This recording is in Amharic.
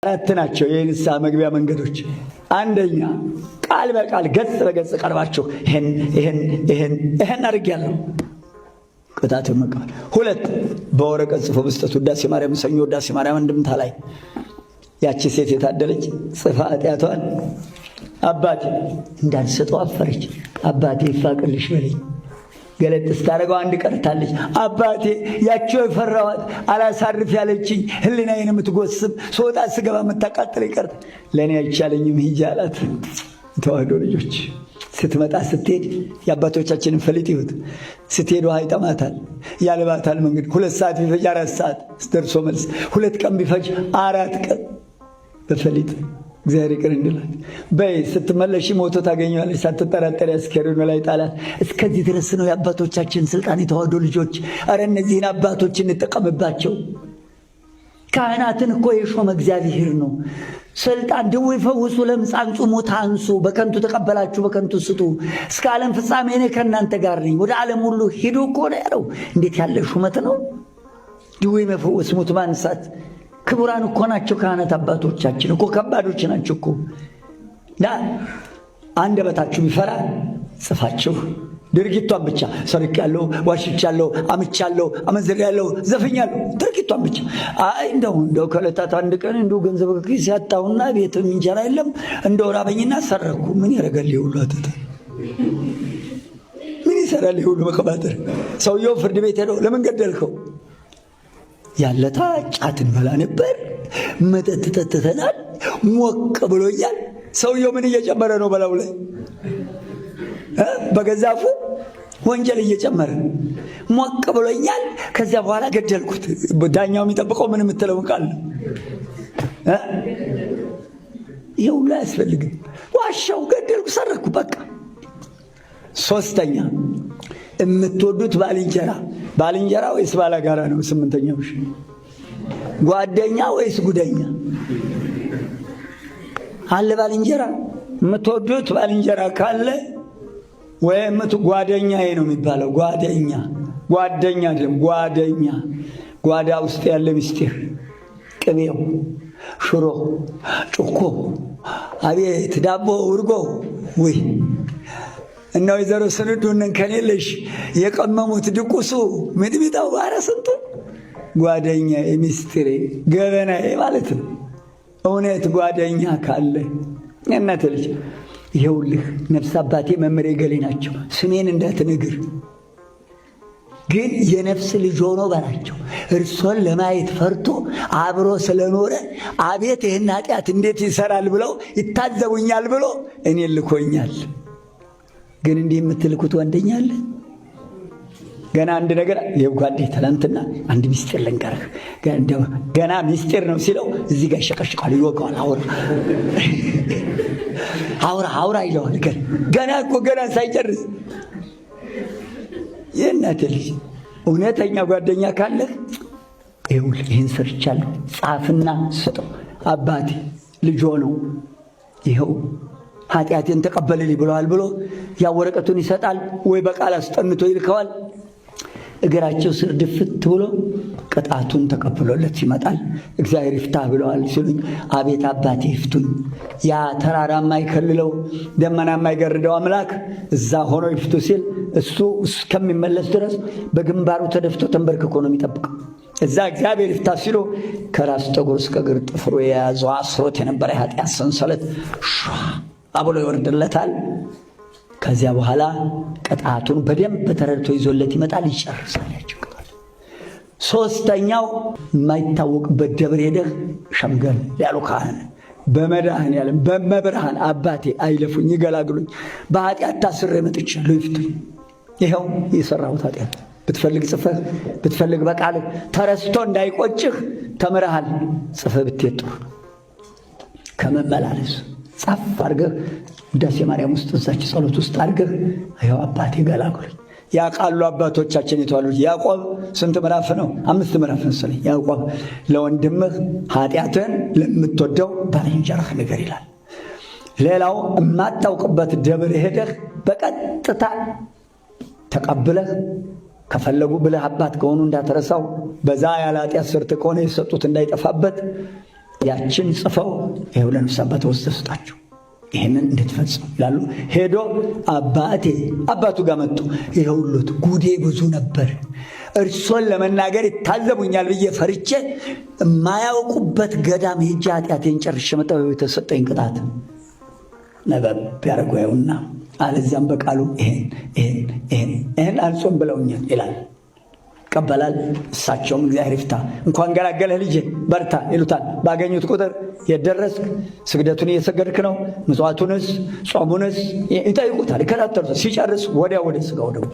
አራት ናቸው የንስሐ መግቢያ መንገዶች። አንደኛ ቃል በቃል ገጽ በገጽ ቀርባችሁ ይሄን አድርጌያለሁ ቅጣት መቀበል። ሁለት በወረቀት ጽፎ መስጠት። ውዳሴ ማርያም ሰኞ ውዳሴ ማርያም እንድምታ ላይ ያቺ ሴት የታደለች ጽፋ ኃጢአቷን አባቴ እንዳልሰጠው አፈረች። አባቴ ይፋቅልሽ በለኝ። ገለጥ ስታደርገው አንድ ቀርታለች። አባቴ ያቸው የፈራዋት አላሳርፍ ያለችኝ ህሊናዬን የምትጎስብ ስወጣ ስገባ የምታቃጥል ይቀርታ ለእኔ አይቻለኝም ሂጂ አላት። ተዋህዶ ልጆች ስትመጣ ስትሄድ የአባቶቻችንን ፈሊጥ ይሁት ስትሄድ ውሃ ይጠማታል፣ ያልባታል መንገድ 2 ሰዓት ቢፈጅ 4 ሰዓት ደርሶ መልስ 2 ቀን ቢፈጅ 4 ቀን በፈሊጥ እግዚአብሔር ይቅር እንድላት በይ ስትመለሽ ሞቶ ታገኘዋለሽ ሳትጠራጠሪ አስከሬኑ ላይ ጣላት። እስከዚህ ድረስ ነው የአባቶቻችን ስልጣን። የተዋህዶ ልጆች አረ እነዚህን አባቶች እንጠቀምባቸው። ካህናትን እኮ የሾመ እግዚአብሔር ነው። ስልጣን ድውይ ፈውሱ፣ ለምጻን ጹሙ፣ ታንሱ፣ በከንቱ ተቀበላችሁ በከንቱ ስጡ፣ እስከ ዓለም ፍጻሜ እኔ ከእናንተ ጋር ነኝ፣ ወደ ዓለም ሁሉ ሂዱ እኮ ነው ያለው። እንዴት ያለ ሹመት ነው! ድውይ መፈወስ፣ ሙት ማንሳት። ክቡራን እኮ ናቸው ካህናት አባቶቻችን እኮ ከባዶች ናቸው እኮ። አንደበታችሁ ቢፈራ ጽፋችሁ ድርጊቷን ብቻ ሰርቄያለሁ፣ ዋሽቻለሁ፣ አምቻለሁ፣ አመንዝሬያለሁ፣ ዘፍኛለሁ ድርጊቷን ብቻ። እንደው ከዕለታት አንድ ቀን እንደው ገንዘብ ከኪስ ያጣሁና ቤት እንጀራ የለም እንደው ራበኝና ሰረኩ። ምን ያደርጋል ይሁሉ አተተ ምን ይሰራል ይሁሉ መከባተር። ሰውየው ፍርድ ቤት ሄዶ ለምን ገደልከው? ያለታ ጫትን በላ ነበር፣ መጠጥ ጠጥተናል፣ ሞቅ ብሎኛል። ሰውየው ምን እየጨመረ ነው በላው ላይ? በገዛፉ ወንጀል እየጨመረ ሞቅ ብሎኛል፣ ከዚያ በኋላ ገደልኩት። ዳኛው የሚጠብቀው ምን የምትለው ቃል ነው? ይሄ ሁሉ አያስፈልግም። ዋሻው፣ ገደልኩ፣ ሰረኩ በቃ። ሶስተኛ የምትወዱት ባልንጀራ ወይስ ባላጋራ ነው? ስምንተኛው ጓደኛ ወይስ ጉደኛ አለ? ባልንጀራ የምትወዱት ባልንጀራ ካለ ወይም ጓደኛዬ ነው የሚባለው። ጓደኛ አይደለም ጓደኛ። ጓዳ ውስጥ ያለ ምስጢር፣ ቅቤው፣ ሽሮ፣ ጩኮ፣ አቤት ዳቦ፣ ውርጎ ወይ እና ወይዘሮ ስንዱን ከኔለሽ የቀመሙት ድቁሱ ሚጥሚጣው አረስንቱ ጓደኛ ምስጢሬ ገበናዬ ማለት ነው። እውነት ጓደኛ ካለ እናት ልጅ ይኸውልህ ነፍስ አባቴ መምሬ ገሌ ናቸው ስሜን እንዳትነግር ግን የነፍስ ልጅ ሆኖ በላቸው። እርሶን ለማየት ፈርቶ አብሮ ስለኖረ አቤት ይህን ኃጢአት እንዴት ይሰራል ብለው ይታዘቡኛል ብሎ እኔን ልኮኛል። ግን እንዲህ የምትልኩት ወንደኛ አለ። ገና አንድ ነገር የጓዴ ትላንትና አንድ ምስጢር ልንገርህ፣ ገና ምስጢር ነው ሲለው እዚህ ጋር ይሸቀሽቃል፣ ይወቀዋል። አውራ ይለዋል። ገና እኮ ገና ሳይጨርስ የእናቴ ልጅ እውነተኛ ጓደኛ ካለህ ይኸውልህ ይህን ሰርቻለሁ ጻፍና ስጠው። አባቴ ልጆ ነው ይኸው ኃጢአቴን ተቀበልልኝ ብለዋል ብሎ ያ ወረቀቱን ይሰጣል፣ ወይ በቃል አስጠንቶ ይልከዋል። እግራቸው ስር ድፍት ብሎ ቅጣቱን ተቀብሎለት ይመጣል። እግዚአብሔር ይፍታህ ብለዋል ሲሉኝ አቤት አባቴ ይፍቱኝ። ያ ተራራ የማይከልለው ደመና የማይገርደው አምላክ እዛ ሆኖ ይፍቱ ሲል እሱ እስከሚመለስ ድረስ በግንባሩ ተደፍቶ ተንበርክኮ ነው የሚጠብቀው። እዛ እግዚአብሔር ይፍታ ሲሉ ከራስ ጠጉር እስከ እግር ጥፍሩ የያዘው አስሮት የነበረ የኃጢአት ሰንሰለት አብሎ ይወርድለታል። ከዚያ በኋላ ቅጣቱን በደንብ ተረድቶ ይዞለት ይመጣል፣ ይጨርሳል። ሶስተኛው የማይታወቅበት ደብር ሄደህ ሸምገል ያሉ ካህን በመድኃኔዓለም በመብርሃን አባቴ አይለፉኝ ይገላግሉኝ፣ በኃጢአት ታስሬ መጥቻለሁ ይፍቱኝ። ይኸው የሰራሁት ኃጢአት ብትፈልግ ጽፈህ ብትፈልግ በቃልህ ተረስቶ እንዳይቆጭህ ተምረሃል። ጽፈህ ብትሄድ ጥሩ ነው። ከመመላለስ ጻፍ አድርገህ ውዳሴ ማርያም ውስጥ እዛች ጸሎት ውስጥ አድርገህ ይኸው አባቴ ገላግሉኝ። ያውቃሉ አባቶቻችን የተዋሉት። ያዕቆብ ስንት ምዕራፍ ነው? 5 ምዕራፍ መሰለኝ። ያዕቆብ ለወንድምህ ኃጢአትን ለምትወደው ባልንጀራህ ንገር ይላል። ሌላው የማታውቅበት ደብር ሄደህ በቀጥታ ተቀብለህ ከፈለጉ ብለህ አባት ከሆኑ እንዳትረሳው፣ በዛ ያለ ኃጢአት ሰርት ከሆነ የሰጡት እንዳይጠፋበት ያችን ጽፈው ይኸው ለንስሐ አባት ወስደው ስጣቸው ይህንን እንድትፈጽሙ ይላሉ። ሄዶ አባቱ ጋር መጡ። ይኸውልዎት ጉዴ ብዙ ነበር፣ እርሶን ለመናገር ይታዘቡኛል ብዬ ፈርቼ የማያውቁበት ገዳም ሄጄ ኃጢአቴን ጨርሼ መጣሁ። የተሰጠኝ ቅጣት ነበብ ያደርጉና አለዚያም በቃሉ ይሄን አልጾም ብለውኛል ይላል። ይቀበላል። እሳቸውም እግዚአብሔር ይፍታ እንኳን ገላገለህ ልጄ በርታ ይሉታል። ባገኙት ቁጥር የደረስክ ስግደቱን እየሰገድክ ነው፣ ምጽዋቱንስ ጾሙንስ ይጠይቁታል፣ ይከታተሉታል። ሲጨርስ ወዲያ ወደ ሥጋው ደግሞ